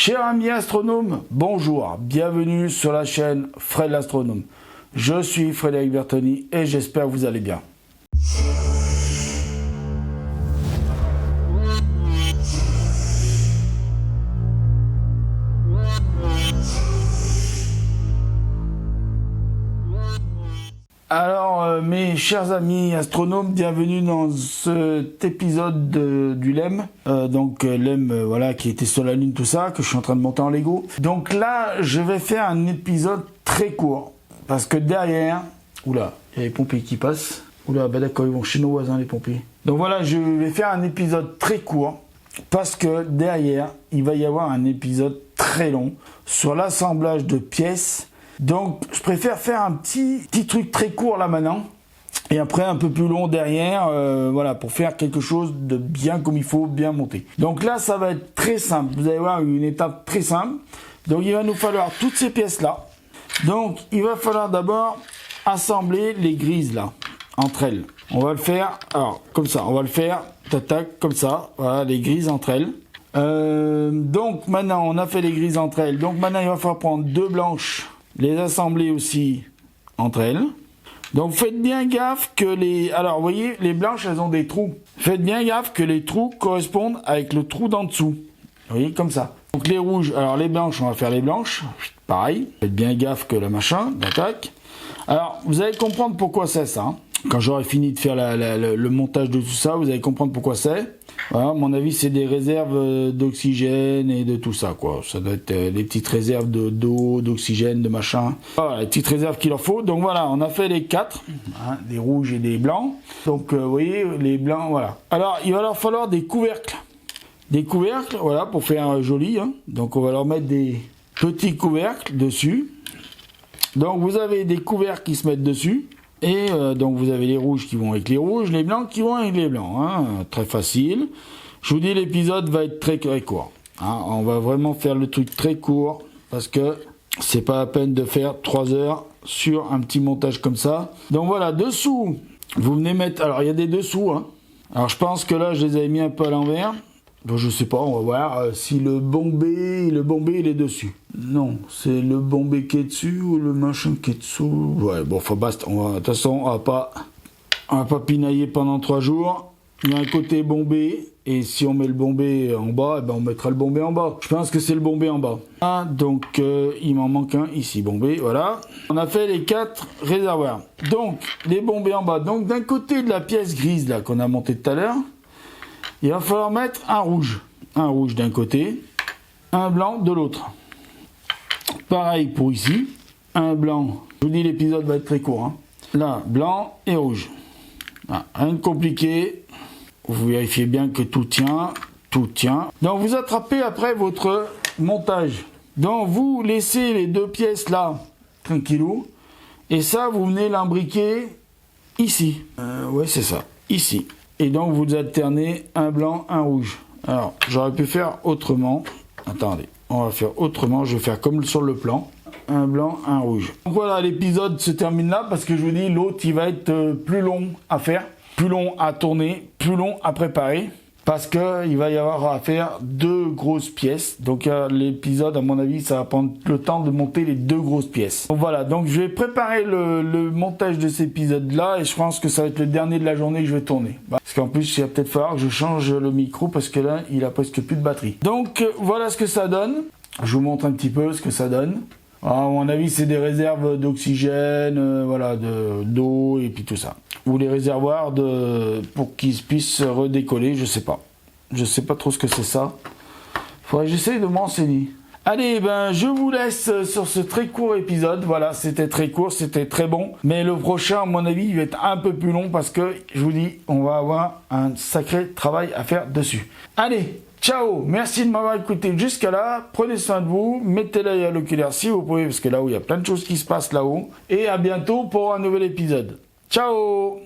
Cher ami astronome, bonjour, bienvenue sur la chaîne Fred l'astronome. Je suis Frédéric Bertoni et j'espère que vous allez bien. Alors, mes chers amis astronomes, bienvenue dans cet épisode du LEM. LEM, voilà, qui était sur la Lune, tout ça, que je suis en train de monter en Lego. Donc là, je vais faire un épisode très court. Parce que derrière... Oula, il y a les pompiers qui passent. Oula, bah d'accord, ils vont chez nos voisins, les pompiers. Donc voilà, je vais faire un épisode très court. Parce que derrière, il va y avoir un épisode très long sur l'assemblage de pièces. Donc, je préfère faire un petit truc très court là maintenant, et après un peu plus long derrière, voilà, pour faire quelque chose de bien comme il faut, bien monté. Donc là, ça va être très simple. Vous allez voir une étape très simple. Donc, il va nous falloir toutes ces pièces là. Donc, il va falloir d'abord assembler les grises là, entre elles. On va le faire, alors, comme ça, on va le faire, tac, comme ça, voilà, les grises entre elles. Donc, maintenant, on a fait les grises entre elles. Donc, maintenant, il va falloir prendre deux blanches, les assembler aussi entre elles. Donc faites bien gaffe que les... Alors vous voyez, les blanches, elles ont des trous. Faites bien gaffe que les trous correspondent avec le trou d'en dessous. Vous voyez, comme ça. Donc les rouges, alors les blanches, on va faire les blanches. Pareil. Faites bien gaffe que le machin, d'attaque. Alors, vous allez comprendre pourquoi c'est ça. Hein. Quand j'aurai fini de faire le montage de tout ça, vous allez comprendre pourquoi c'est. Voilà, à mon avis, c'est des réserves d'oxygène et de tout ça, quoi. Ça doit être des petites réserves d'eau, d'oxygène, de machin. Voilà, les petites réserves qu'il leur faut. Donc voilà, on a fait les quatre, hein, des rouges et des blancs. Donc, vous voyez, les blancs, voilà. Alors, il va leur falloir des couvercles. Des couvercles, voilà, pour faire joli. Hein. Donc, on va leur mettre des petits couvercles dessus. Donc, vous avez des couvercles qui se mettent dessus. Et donc vous avez les rouges qui vont avec les rouges, les blancs qui vont avec les blancs. Hein, très facile. Je vous dis, l'épisode va être très court. Hein, on va vraiment faire le truc très court parce que c'est pas la peine de faire 3 heures sur un petit montage comme ça. Donc voilà, dessous, vous venez mettre... Alors il y a des dessous. Hein. Alors je pense que là, je les avais mis un peu à l'envers. Bon, je sais pas, on va voir si le bombé il est dessus. Non, c'est le bombé qui est dessus ou le machin qui est dessous. Ouais, bon, faut basta. De toute façon, on va pas pinailler pendant 3 jours. Il y a un côté bombé, et si on met le bombé en bas, eh ben on mettra le bombé en bas. Je pense que c'est le bombé en bas. Ah, donc, il m'en manque un ici, bombé, voilà. On a fait les 4 réservoirs. Donc, les bombés en bas. Donc, d'un côté de la pièce grise, là, qu'on a montée tout à l'heure, il va falloir mettre un rouge. Un rouge d'un côté, un blanc de l'autre. Pareil pour ici, un blanc. Je vous dis, l'épisode va être très court. Hein. Là, blanc et rouge. Voilà, rien de compliqué. Vous vérifiez bien que tout tient. Tout tient. Donc, vous attrapez après votre montage. Donc, vous laissez les 2 pièces là, tranquillou. Et ça, vous venez l'imbriquer ici. Ouais, c'est ça. Ici. Et donc, vous alternez un blanc, un rouge. Alors, j'aurais pu faire autrement. Attendez, on va faire autrement. Je vais faire comme sur le plan. Un blanc, un rouge. Donc voilà, l'épisode se termine là parce que je vous dis, l'autre, il va être plus long à faire, plus long à tourner, plus long à préparer. Parce qu'il va y avoir à faire 2 grosses pièces. Donc l'épisode, à mon avis, ça va prendre le temps de monter les 2 grosses pièces. Donc voilà, donc je vais préparer le montage de cet épisode-là. Et je pense que ça va être le dernier de la journée que je vais tourner. Parce qu'en plus, il va peut-être falloir que je change le micro parce que là, il a presque plus de batterie. Donc voilà ce que ça donne. Je vous montre un petit peu ce que ça donne. Alors, à mon avis, c'est des réserves d'oxygène, voilà, d'eau et puis tout ça. Ou les réservoirs pour qu'ils puissent redécoller, je sais pas. Je sais pas trop ce que c'est ça. Faudrait que j'essaye de m'enseigner. Allez, ben je vous laisse sur ce très court épisode. Voilà, c'était très court, c'était très bon. Mais le prochain, à mon avis, il va être un peu plus long parce que, je vous dis, on va avoir un sacré travail à faire dessus. Allez, ciao, merci de m'avoir écouté jusqu'à là. Prenez soin de vous, mettez l'œil à l'oculaire si vous pouvez, parce que là-haut, il y a plein de choses qui se passent là-haut. Et à bientôt pour un nouvel épisode. Ciao!